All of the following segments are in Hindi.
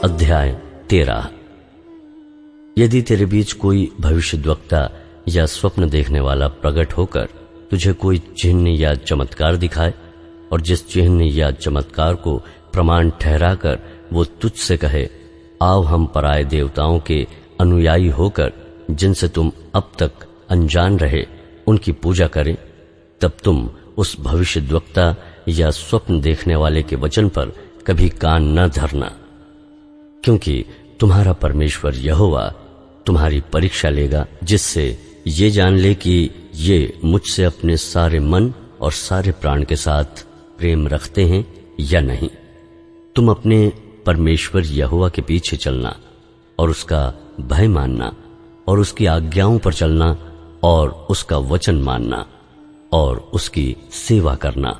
अध्याय 13। यदि तेरे बीच कोई भविष्यद्वक्ता या स्वप्न देखने वाला प्रकट होकर तुझे कोई चिन्ह या चमत्कार दिखाए और जिस चिन्ह या चमत्कार को प्रमाण ठहराकर वो तुझसे कहे, आओ हम पराये देवताओं के अनुयायी होकर जिनसे तुम अब तक अनजान रहे उनकी पूजा करें, तब तुम उस भविष्यद्वक्ता या स्वप्न देखने वाले के वचन पर कभी कान न धरना, क्योंकि तुम्हारा परमेश्वर यहोवा तुम्हारी परीक्षा लेगा, जिससे ये जान ले कि ये मुझसे अपने सारे मन और सारे प्राण के साथ प्रेम रखते हैं या नहीं। तुम अपने परमेश्वर यहोवा के पीछे चलना और उसका भय मानना और उसकी आज्ञाओं पर चलना और उसका वचन मानना और उसकी सेवा करना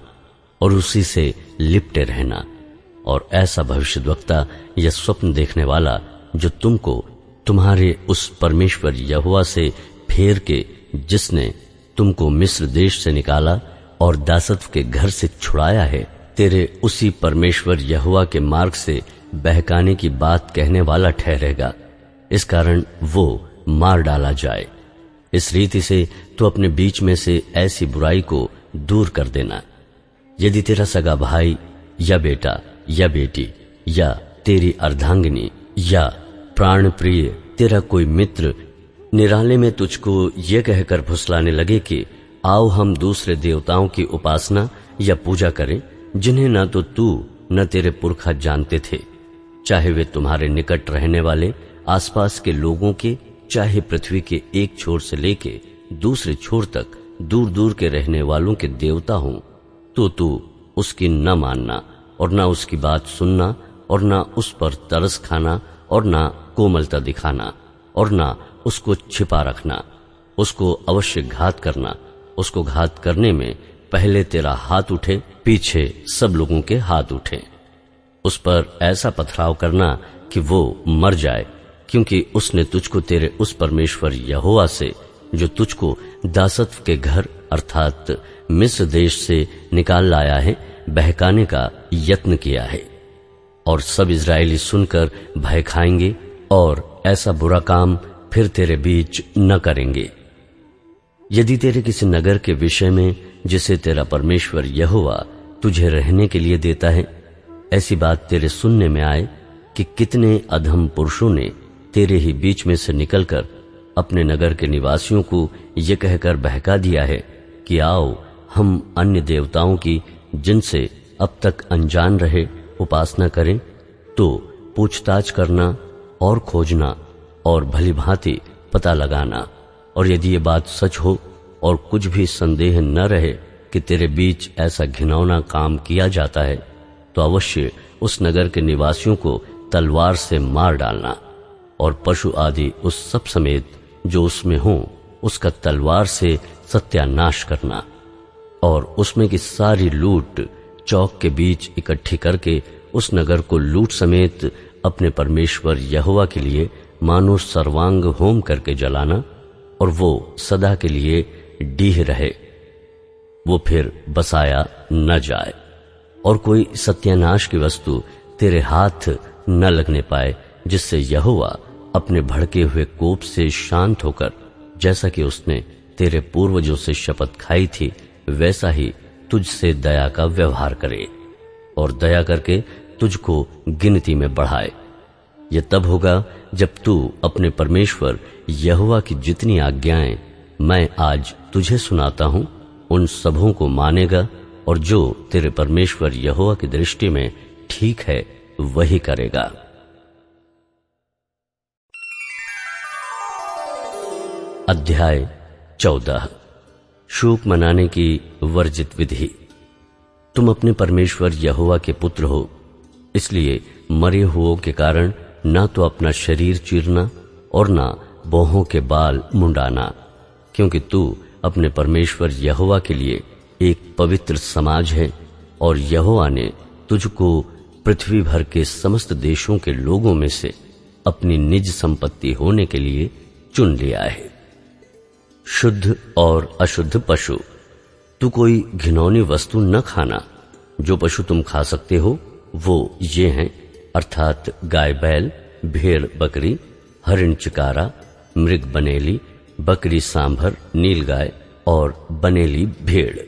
और उसी से लिपटे रहना। और ऐसा भविष्यद्वक्ता या स्वप्न देखने वाला जो तुमको तुम्हारे उस परमेश्वर यहोवा से फेर के, जिसने तुमको मिस्र देश से निकाला और दासत्व के घर से छुड़ाया है, तेरे उसी परमेश्वर यहोवा के मार्ग से बहकाने की बात कहने वाला ठहरेगा। इस कारण वो मार डाला जाए। इस रीति से तो अपने बीच में से ऐसी बुराई को दूर कर देना। यदि तेरा सगा भाई या बेटा या बेटी या तेरी अर्धांगिनी या प्राण प्रिय तेरा कोई मित्र निराले में तुझको ये कहकर फुसलाने लगे कि आओ हम दूसरे देवताओं की उपासना या पूजा करें, जिन्हें न तो तू न तेरे पुरखा जानते थे, चाहे वे तुम्हारे निकट रहने वाले आसपास के लोगों के, चाहे पृथ्वी के एक छोर से लेके दूसरे छोर तक दूर दूर के रहने वालों के देवता हों, तो तू उसकी न मानना और न उसकी बात सुनना और न उस पर तरस खाना और न कोमलता दिखाना और न उसको छिपा रखना। उसको अवश्य घात करना। उसको घात करने में पहले तेरा हाथ उठे, पीछे सब लोगों के हाथ उठे। उस पर ऐसा पथराव करना कि वो मर जाए, क्योंकि उसने तुझको तेरे उस परमेश्वर यहोवा से, जो तुझको दासत्व के घर अर्थात मिस्र देश से निकाल लाया है, बहकाने का यत्न किया है। और सब इजरायली सुनकर भय खाएंगे और ऐसा बुरा काम फिर तेरे बीच न करेंगे। यदि तेरे किसी नगर के विषय में, जिसे तेरा परमेश्वर यहोवा तुझे रहने के लिए देता है, ऐसी बात तेरे सुनने में आए कि कितने अधम पुरुषों ने तेरे ही बीच में से निकलकर अपने नगर के निवासियों को ये कहकर बहका दिया है कि आओ हम अन्य देवताओं की, जिनसे अब तक अनजान रहे, उपासना करें, तो पूछताछ करना और खोजना और भली भांति पता लगाना। और यदि ये बात सच हो और कुछ भी संदेह न रहे कि तेरे बीच ऐसा घिनौना काम किया जाता है, तो अवश्य उस नगर के निवासियों को तलवार से मार डालना और पशु आदि उस सब समेत जो उसमें हो, उसका तलवार से सत्यानाश करना। और उसमें की सारी लूट चौक के बीच इकट्ठी करके उस नगर को लूट समेत अपने परमेश्वर यहोवा के लिए मानो सर्वांग होम करके जलाना, और वो सदा के लिए डीह रहे, वो फिर बसाया न जाए। और कोई सत्यानाश की वस्तु तेरे हाथ न लगने पाए, जिससे यहोवा अपने भड़के हुए कोप से शांत होकर, जैसा कि उसने तेरे पूर्वजों से शपथ खाई थी, वैसा ही तुझसे दया का व्यवहार करे और दया करके तुझको गिनती में बढ़ाए। यह तब होगा जब तू अपने परमेश्वर यहोवा की जितनी आज्ञाएं मैं आज तुझे सुनाता हूं, उन सबों को मानेगा और जो तेरे परमेश्वर यहोवा की दृष्टि में ठीक है वही करेगा। अध्याय 14। शोक मनाने की वर्जित विधि। तुम अपने परमेश्वर यहोवा के पुत्र हो, इसलिए मरे हुओं के कारण ना तो अपना शरीर चीरना और ना भौहों के बाल मुंडाना, क्योंकि तू अपने परमेश्वर यहोवा के लिए एक पवित्र समाज है और यहोवा ने तुझको पृथ्वी भर के समस्त देशों के लोगों में से अपनी निज संपत्ति होने के लिए चुन लिया है। शुद्ध और अशुद्ध पशु। तू कोई घिनौनी वस्तु न खाना। जो पशु तुम खा सकते हो वो ये हैं अर्थात गाय बैल, भेड़ बकरी, हरिण चिकारा, मृग बनेली, बकरी सांभर, नीलगाय और बनेली भेड़।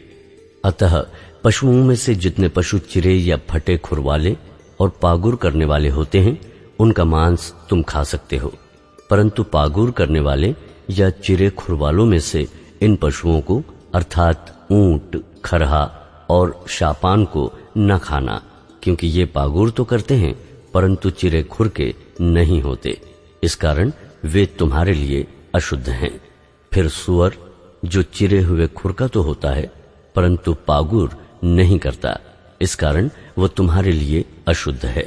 अतः पशुओं में से जितने पशु चिरे या फटे खुर वाले और पागुर करने वाले होते हैं उनका मांस तुम खा सकते हो, परंतु पागुर करने वाले या चिरे खुर वालों में से इन पशुओं को अर्थात ऊंट, खरहा और शापान को न खाना, क्योंकि ये पागुर तो करते हैं परंतु चिरे खुर के नहीं होते, इस कारण वे तुम्हारे लिए अशुद्ध हैं। फिर सुअर जो चिरे हुए खुर का तो होता है परंतु पागुर नहीं करता, इस कारण वह तुम्हारे लिए अशुद्ध है।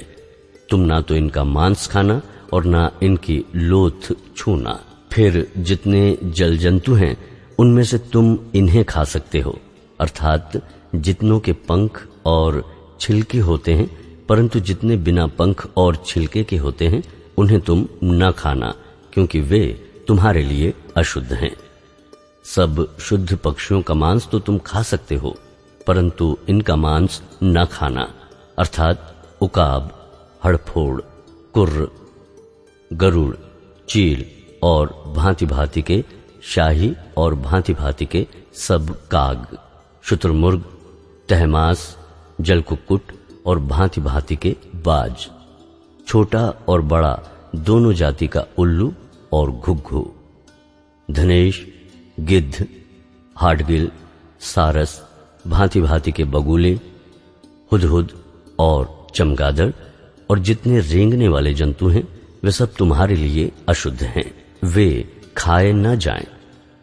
तुम ना तो इनका मांस खाना और ना इनकी लोथ छूना। फिर जितने जल जंतु हैं उनमें से तुम इन्हें खा सकते हो, अर्थात जितनों के पंख और छिलके होते हैं, परंतु जितने बिना पंख और छिलके के होते हैं उन्हें तुम न खाना, क्योंकि वे तुम्हारे लिए अशुद्ध हैं। सब शुद्ध पक्षियों का मांस तो तुम खा सकते हो, परंतु इनका मांस न खाना, अर्थात उकाब, हड़फोड़, कुर्र, गरुड़, चील और भांति भांति के शाही और भांति भांति के सब काग, शुतुरमुर्ग, तहमास, जलकुक्कुट और भांति भांति के बाज, छोटा और बड़ा दोनों जाति का उल्लू और घुघू, धनेश, गिद्ध, हाडगिल, सारस, भांति भांति के बगुले, हुदहुद और चमगादड़ और जितने रेंगने वाले जंतु हैं वे सब तुम्हारे लिए अशुद्ध हैं। वे खाए न जाएं,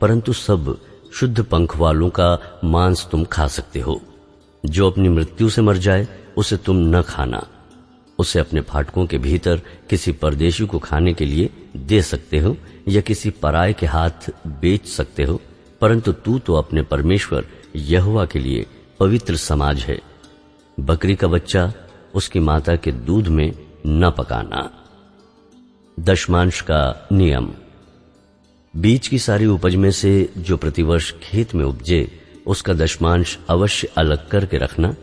परंतु सब शुद्ध पंख वालों का मांस तुम खा सकते हो। जो अपनी मृत्यु से मर जाए उसे तुम न खाना, उसे अपने फाटकों के भीतर किसी परदेशी को खाने के लिए दे सकते हो या किसी पराये के हाथ बेच सकते हो, परंतु तू तो अपने परमेश्वर यहोवा के लिए पवित्र समाज है। बकरी का बच्चा उसकी माता के दूध में न पकाना। दशमांश का नियम। बीज की सारी उपज में से जो प्रतिवर्ष खेत में उपजे उसका दशमांश अवश्य अलग करके रखना,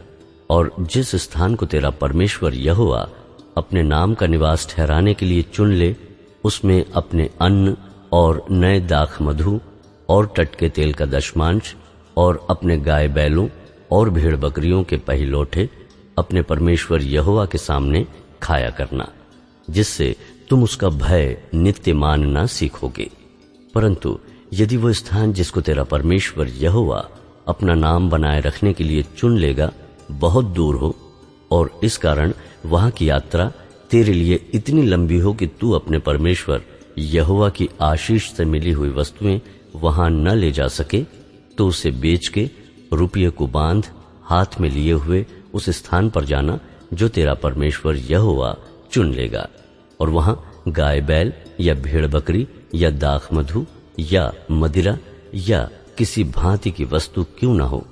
और जिस स्थान को तेरा परमेश्वर यहोवा अपने नाम का निवास ठहराने के लिए चुन ले उसमें अपने अन्न और नए दाख मधु और टटके तेल का दशमांश और अपने गाय बैलों और भेड़ बकरियों के पहिलौठे अपने परमेश्वर यहोवा के सामने खाया करना, जिससे तुम उसका भय नित्य मानना सीखोगे। परंतु यदि वह स्थान जिसको तेरा परमेश्वर यहोवा अपना नाम बनाए रखने के लिए चुन लेगा बहुत दूर हो और इस कारण वहां की यात्रा तेरे लिए इतनी लंबी हो कि तू अपने परमेश्वर यहोवा की आशीष से मिली हुई वस्तुएं वहां न ले जा सके, तो उसे बेच के रुपये को बांध हाथ में लिए हुए उस स्थान पर जाना जो तेरा परमेश्वर यहोवा चुन लेगा, और वहां गाय बैल या भेड़ बकरी या दाख मधु या मदिरा या किसी भांति की वस्तु क्यों न हो,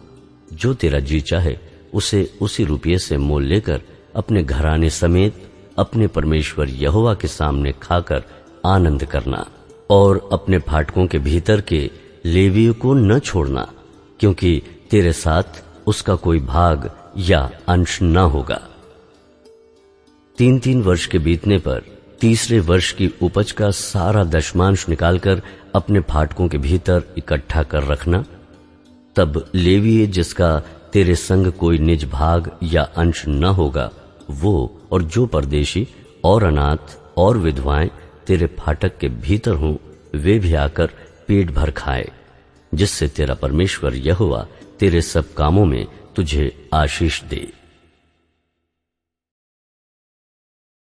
जो तेरा जी चाहे उसे उसी रुपये से मोल लेकर अपने घराने समेत अपने परमेश्वर यहोवा के सामने खाकर आनंद करना, और अपने फाटकों के भीतर के लेवियों को न छोड़ना, क्योंकि तेरे साथ उसका कोई भाग या अंश न होगा। 3-3 वर्ष के बीतने पर तीसरे वर्ष की उपज का सारा दशमांश निकालकर अपने फाटकों के भीतर इकट्ठा कर रखना। तब लेवीय जिसका तेरे संग कोई निज भाग या अंश न होगा, वो और जो परदेशी और अनाथ और विधवाएं तेरे फाटक के भीतर हों, वे भी आकर पेट भर खाए, जिससे तेरा परमेश्वर यहोवा तेरे सब कामों में तुझे आशीष दे।